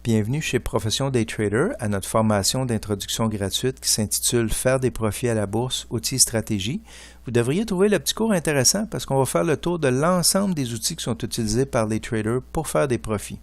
Bienvenue chez Profession Day Trader à notre formation d'introduction gratuite qui s'intitule « Faire des profits à la bourse, outils et stratégies ». Vous devriez trouver le petit cours intéressant parce qu'on va faire le tour de l'ensemble des outils qui sont utilisés par les traders pour faire des profits.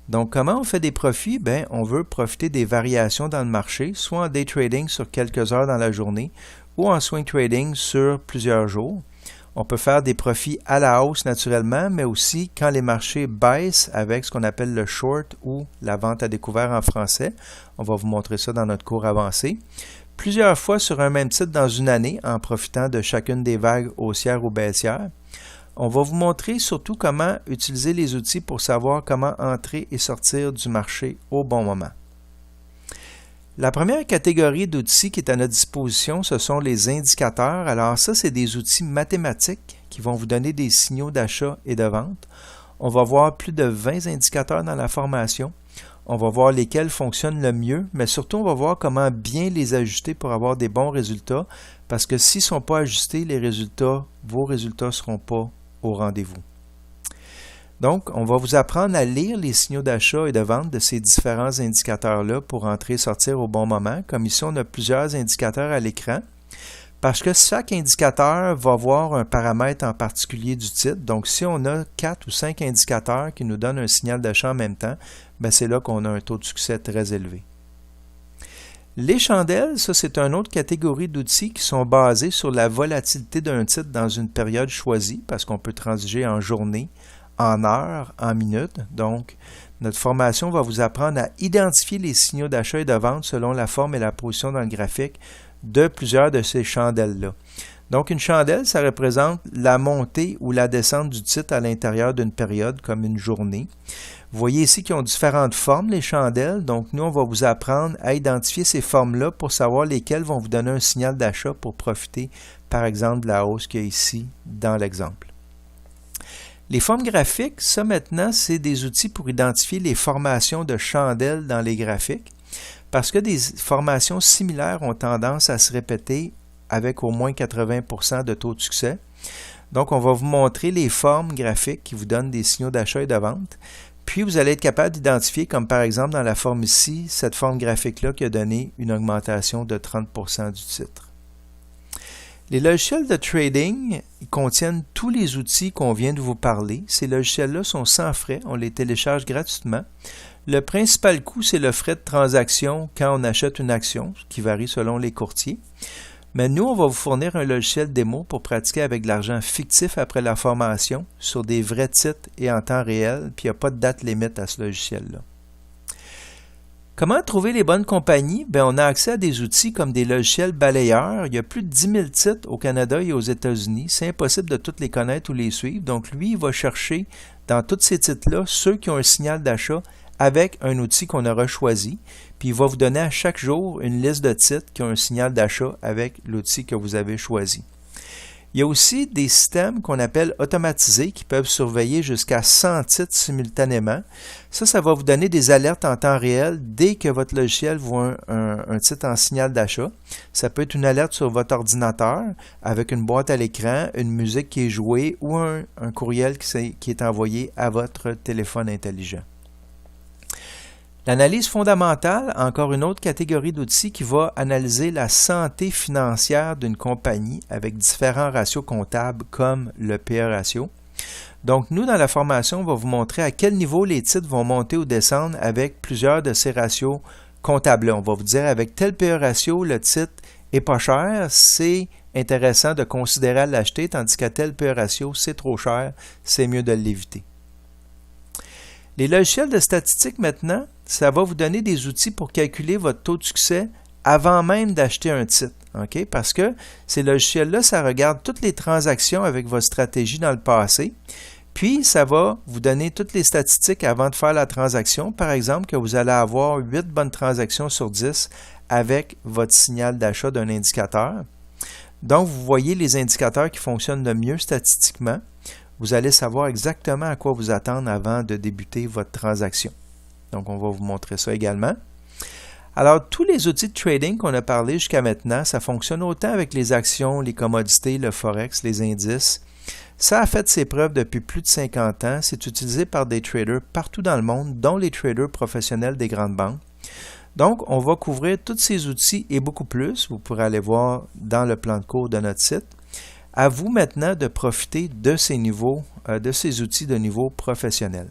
Donc, comment on fait des profits? Bien, on veut profiter des variations dans le marché, soit en day trading sur quelques heures dans la journée ou en swing trading sur plusieurs jours. On peut faire des profits à la hausse naturellement, mais aussi quand les marchés baissent avec ce qu'on appelle le short ou la vente à découvert en français. On va vous montrer ça dans notre cours avancé. Plusieurs fois sur un même titre dans une année en profitant de chacune des vagues haussières ou baissières. On va vous montrer surtout comment utiliser les outils pour savoir comment entrer et sortir du marché au bon moment. La première catégorie d'outils qui est à notre disposition, ce sont les indicateurs. Alors ça, c'est des outils mathématiques qui vont vous donner des signaux d'achat et de vente. On va voir plus de 20 indicateurs dans la formation. On va voir lesquels fonctionnent le mieux, mais surtout, on va voir comment bien les ajuster pour avoir des bons résultats, parce que s'ils ne sont pas ajustés, vos résultats ne seront pas au rendez-vous. Donc, on va vous apprendre à lire les signaux d'achat et de vente de ces différents indicateurs-là pour entrer et sortir au bon moment. Comme ici, on a plusieurs indicateurs à l'écran. Parce que chaque indicateur va avoir un paramètre en particulier du titre. Donc, si on a 4 ou 5 indicateurs qui nous donnent un signal d'achat en même temps, bien, c'est là qu'on a un taux de succès très élevé. Les chandelles, ça c'est une autre catégorie d'outils qui sont basés sur la volatilité d'un titre dans une période choisie, parce qu'on peut transiger en journée, en heures, en minutes. Donc, notre formation va vous apprendre à identifier les signaux d'achat et de vente selon la forme et la position dans le graphique de plusieurs de ces chandelles-là. Donc, une chandelle, ça représente la montée ou la descente du titre à l'intérieur d'une période, comme une journée. Vous voyez ici qu'ils ont différentes formes, les chandelles. Donc, nous, on va vous apprendre à identifier ces formes-là pour savoir lesquelles vont vous donner un signal d'achat pour profiter, par exemple, de la hausse qu'il y a ici dans l'exemple. Les formes graphiques, ça maintenant, c'est des outils pour identifier les formations de chandelles dans les graphiques, parce que des formations similaires ont tendance à se répéter avec au moins 80% de taux de succès. Donc, on va vous montrer les formes graphiques qui vous donnent des signaux d'achat et de vente. Puis, vous allez être capable d'identifier, comme par exemple dans la forme ici, cette forme graphique-là qui a donné une augmentation de 30% du titre. Les logiciels de trading contiennent tous les outils qu'on vient de vous parler. Ces logiciels-là sont sans frais, on les télécharge gratuitement. Le principal coût, c'est le frais de transaction quand on achète une action, qui varie selon les courtiers. Mais nous, on va vous fournir un logiciel démo pour pratiquer avec de l'argent fictif après la formation sur des vrais titres et en temps réel, puis il n'y a pas de date limite à ce logiciel-là. Comment trouver les bonnes compagnies? Bien, on a accès à des outils comme des logiciels balayeurs. Il y a plus de 10 000 titres au Canada et aux États-Unis. C'est impossible de tous les connaître ou les suivre. Donc, lui, il va chercher dans tous ces titres-là ceux qui ont un signal d'achat avec un outil qu'on aura choisi. Puis, il va vous donner à chaque jour une liste de titres qui ont un signal d'achat avec l'outil que vous avez choisi. Il y a aussi des systèmes qu'on appelle automatisés qui peuvent surveiller jusqu'à 100 titres simultanément. Ça va vous donner des alertes en temps réel dès que votre logiciel voit un titre en signal d'achat. Ça peut être une alerte sur votre ordinateur avec une boîte à l'écran, une musique qui est jouée ou un courriel qui est envoyé à votre téléphone intelligent. L'analyse fondamentale, encore une autre catégorie d'outils qui va analyser la santé financière d'une compagnie avec différents ratios comptables comme le PE ratio. Donc, nous, dans la formation, on va vous montrer à quel niveau les titres vont monter ou descendre avec plusieurs de ces ratios comptables-là. On va vous dire avec tel PE ratio, le titre est pas cher, c'est intéressant de considérer à l'acheter, tandis qu'à tel PE ratio, c'est trop cher, c'est mieux de l'éviter. Les logiciels de statistiques maintenant, ça va vous donner des outils pour calculer votre taux de succès avant même d'acheter un titre. Okay? Parce que ces logiciels-là, ça regarde toutes les transactions avec votre stratégie dans le passé. Puis, ça va vous donner toutes les statistiques avant de faire la transaction. Par exemple, que vous allez avoir 8 bonnes transactions sur 10 avec votre signal d'achat d'un indicateur. Donc, vous voyez les indicateurs qui fonctionnent le mieux statistiquement. Vous allez savoir exactement à quoi vous attendre avant de débuter votre transaction. Donc, on va vous montrer ça également. Alors, tous les outils de trading qu'on a parlé jusqu'à maintenant, ça fonctionne autant avec les actions, les commodités, le forex, les indices, Ça a fait ses preuves depuis plus de 50 ans. C'est utilisé par des traders partout dans le monde, dont les traders professionnels des grandes banques. Donc, on va couvrir tous ces outils et beaucoup plus. Vous pourrez aller voir dans le plan de cours de notre site. À vous maintenant de profiter de ces outils de niveau professionnel.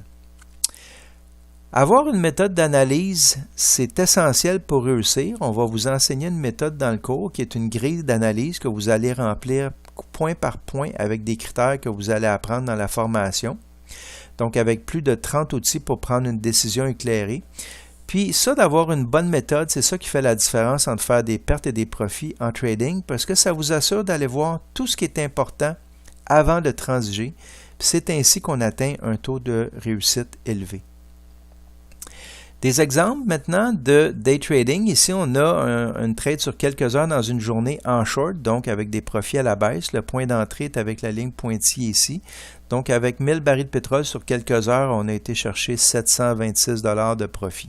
Avoir une méthode d'analyse, c'est essentiel pour réussir. On va vous enseigner une méthode dans le cours qui est une grille d'analyse que vous allez remplir point par point avec des critères que vous allez apprendre dans la formation. Donc, avec plus de 30 outils pour prendre une décision éclairée. Puis ça, d'avoir une bonne méthode, c'est ça qui fait la différence entre faire des pertes et des profits en trading parce que ça vous assure d'aller voir tout ce qui est important avant de transiger. C'est ainsi qu'on atteint un taux de réussite élevé. Des exemples maintenant de day trading. Ici, on a une trade sur quelques heures dans une journée en short, donc avec des profits à la baisse. Le point d'entrée est avec la ligne pointillée ici. Donc, avec 1000 barils de pétrole sur quelques heures, on a été chercher 726 $ de profit.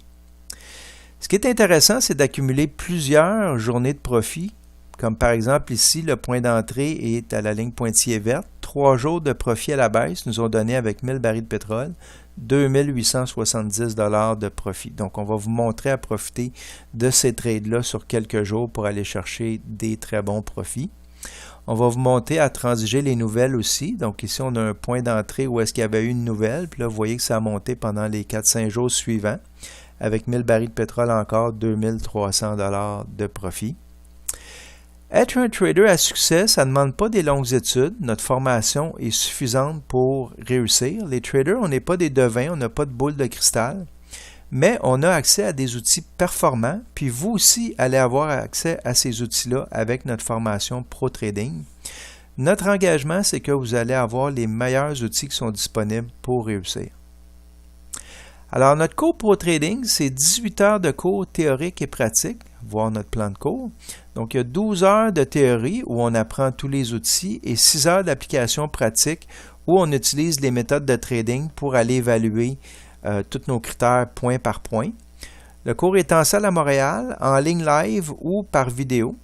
Ce qui est intéressant, c'est d'accumuler plusieurs journées de profit. Comme par exemple ici, le point d'entrée est à la ligne pointillée verte. 3 jours de profit à la baisse nous ont donné avec 1000 barils de pétrole 2870 $ de profit. Donc, on va vous montrer à profiter de ces trades-là sur quelques jours pour aller chercher des très bons profits. On va vous montrer à transiger les nouvelles aussi. Donc, ici, on a un point d'entrée où est-ce qu'il y avait eu une nouvelle. Puis là, vous voyez que ça a monté pendant les 4-5 jours suivants. Avec 1000 barils de pétrole encore, 2300 $ de profit. Être un trader à succès, ça ne demande pas des longues études. Notre formation est suffisante pour réussir. Les traders, on n'est pas des devins, on n'a pas de boule de cristal, mais on a accès à des outils performants, puis vous aussi allez avoir accès à ces outils-là avec notre formation Pro Trading. Notre engagement, c'est que vous allez avoir les meilleurs outils qui sont disponibles pour réussir. Alors, notre cours Pro Trading, c'est 18 heures de cours théorique et pratique, voir notre plan de cours. Donc, il y a 12 heures de théorie où on apprend tous les outils et 6 heures d'application pratique où on utilise les méthodes de trading pour aller évaluer tous nos critères point par point. Le cours est en salle à Montréal, en ligne live ou par vidéo.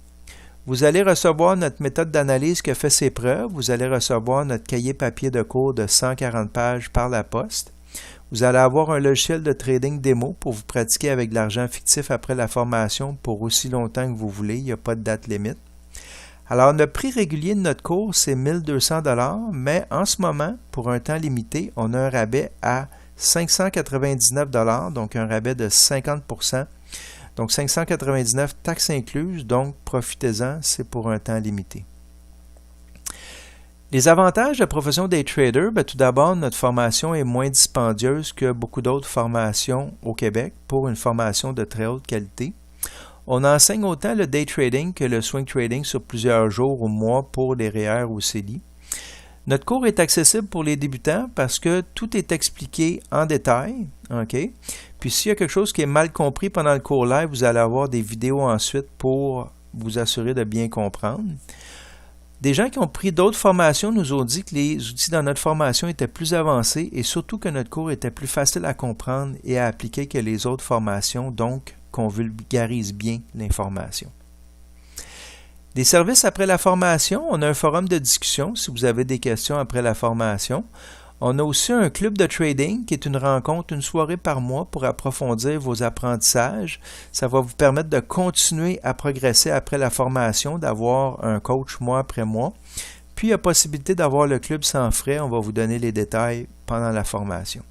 Vous allez recevoir notre méthode d'analyse qui a fait ses preuves. Vous allez recevoir notre cahier papier de cours de 140 pages par la poste. Vous allez avoir un logiciel de trading démo pour vous pratiquer avec de l'argent fictif après la formation pour aussi longtemps que vous voulez. Il n'y a pas de date limite. Alors, le prix régulier de notre cours, c'est 1200 $, mais en ce moment, pour un temps limité, on a un rabais à 599 $, donc un rabais de 50%. Donc, 599 taxes incluses, donc profitez-en, c'est pour un temps limité. Les avantages de la profession des traders, tout d'abord, notre formation est moins dispendieuse que beaucoup d'autres formations au Québec pour une formation de très haute qualité. On enseigne autant le day trading que le swing trading sur plusieurs jours ou mois pour les REER ou CELI. Notre cours est accessible pour les débutants parce que tout est expliqué en détail. Okay? Puis s'il y a quelque chose qui est mal compris pendant le cours live, vous allez avoir des vidéos ensuite pour vous assurer de bien comprendre. Des gens qui ont pris d'autres formations nous ont dit que les outils dans notre formation étaient plus avancés et surtout que notre cours était plus facile à comprendre et à appliquer que les autres formations, donc qu'on vulgarise bien l'information. Des services après la formation, on a un forum de discussion si vous avez des questions après la formation. On a aussi un club de trading qui est une rencontre, une soirée par mois pour approfondir vos apprentissages. Ça va vous permettre de continuer à progresser après la formation, d'avoir un coach mois après mois. Puis, il y a possibilité d'avoir le club sans frais. On va vous donner les détails pendant la formation.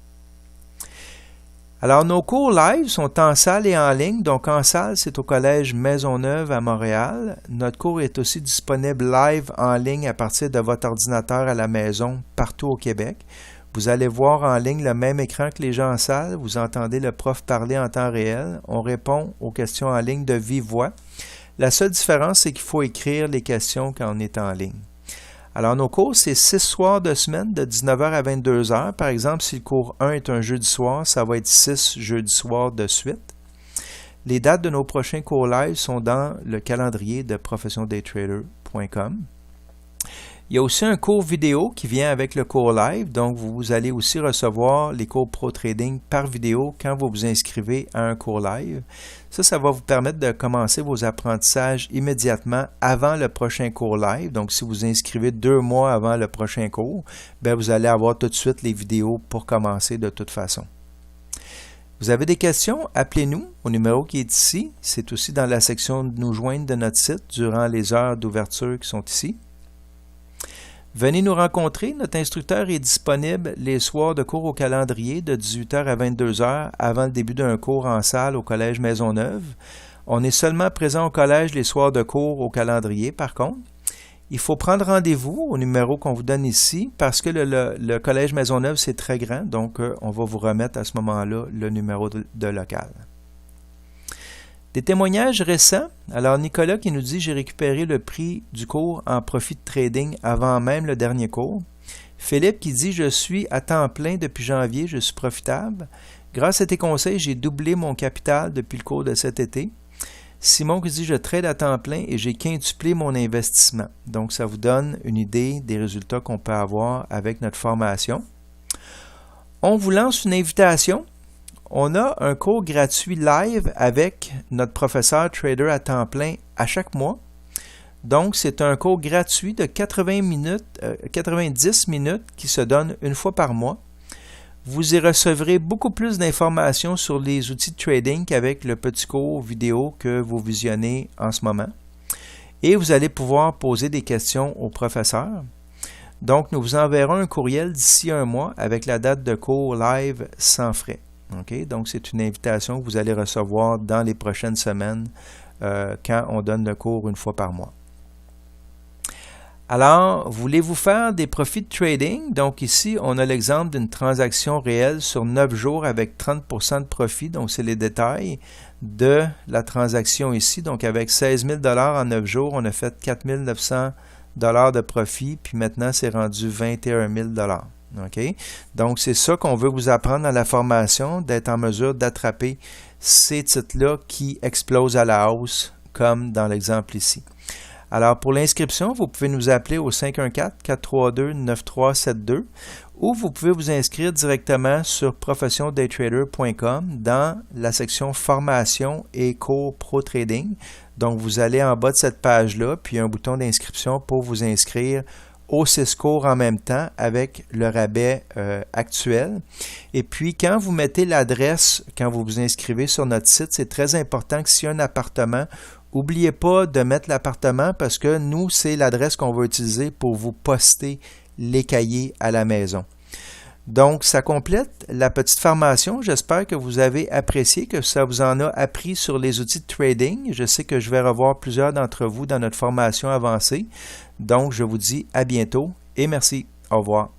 Alors, nos cours live sont en salle et en ligne. Donc, en salle, c'est au Collège Maisonneuve à Montréal. Notre cours est aussi disponible live en ligne à partir de votre ordinateur à la maison partout au Québec. Vous allez voir en ligne le même écran que les gens en salle. Vous entendez le prof parler en temps réel. On répond aux questions en ligne de vive voix. La seule différence, c'est qu'il faut écrire les questions quand on est en ligne. Alors, nos cours, c'est 6 soirs de semaine de 19h à 22h. Par exemple, si le cours 1 est un jeudi soir, ça va être 6 jeudi soirs de suite. Les dates de nos prochains cours live sont dans le calendrier de professiondaytrader.com. Il y a aussi un cours vidéo qui vient avec le cours live, donc vous allez aussi recevoir les cours Pro Trading par vidéo quand vous vous inscrivez à un cours live. Ça va vous permettre de commencer vos apprentissages immédiatement avant le prochain cours live. Donc, si vous inscrivez 2 mois avant le prochain cours, bien, vous allez avoir tout de suite les vidéos pour commencer de toute façon. Vous avez des questions? Appelez-nous au numéro qui est ici. C'est aussi dans la section de nous joindre de notre site durant les heures d'ouverture qui sont ici. Venez nous rencontrer. Notre instructeur est disponible les soirs de cours au calendrier de 18h à 22h avant le début d'un cours en salle au Collège Maisonneuve. On est seulement présent au collège les soirs de cours au calendrier, par contre. Il faut prendre rendez-vous au numéro qu'on vous donne ici parce que le Collège Maisonneuve, c'est très grand, donc on va vous remettre à ce moment-là le numéro de local. Des témoignages récents. Alors, Nicolas qui nous dit « J'ai récupéré le prix du cours en profit de trading avant même le dernier cours. » Philippe qui dit « Je suis à temps plein depuis janvier, je suis profitable. Grâce à tes conseils, j'ai doublé mon capital depuis le cours de cet été. » Simon qui dit « Je trade à temps plein et j'ai quintuplé mon investissement. » Donc, ça vous donne une idée des résultats qu'on peut avoir avec notre formation. On vous lance une invitation. On a un cours gratuit live avec notre professeur trader à temps plein à chaque mois. Donc, c'est un cours gratuit de 90 minutes qui se donne une fois par mois. Vous y recevrez beaucoup plus d'informations sur les outils de trading qu'avec le petit cours vidéo que vous visionnez en ce moment. Et vous allez pouvoir poser des questions au professeur. Donc, nous vous enverrons un courriel d'ici un mois avec la date de cours live sans frais. Okay? Donc, c'est une invitation que vous allez recevoir dans les prochaines semaines quand on donne le cours une fois par mois. Alors, voulez-vous faire des profits de trading? Donc ici, on a l'exemple d'une transaction réelle sur 9 jours avec 30% de profit. Donc, c'est les détails de la transaction ici. Donc, avec 16 000 $ en 9 jours, on a fait 4 900 $ de profit. Puis maintenant, c'est rendu 21 000 $. Okay? Donc, c'est ça qu'on veut vous apprendre à la formation, d'être en mesure d'attraper ces titres-là qui explosent à la hausse, comme dans l'exemple ici. Alors, pour l'inscription, vous pouvez nous appeler au 514-432-9372 ou vous pouvez vous inscrire directement sur professiondaytrader.com dans la section Formation et cours Pro Trading. Donc, vous allez en bas de cette page-là, puis il y a un bouton d'inscription pour vous inscrire aux 6 cours en même temps avec le rabais actuel. Et puis, quand vous mettez l'adresse, quand vous vous inscrivez sur notre site, c'est très important que s'il y a un appartement, n'oubliez pas de mettre l'appartement parce que nous, c'est l'adresse qu'on va utiliser pour vous poster les cahiers à la maison. Donc, ça complète la petite formation. J'espère que vous avez apprécié, que ça vous en a appris sur les outils de trading. Je sais que je vais revoir plusieurs d'entre vous dans notre formation avancée. Donc, je vous dis à bientôt et merci. Au revoir.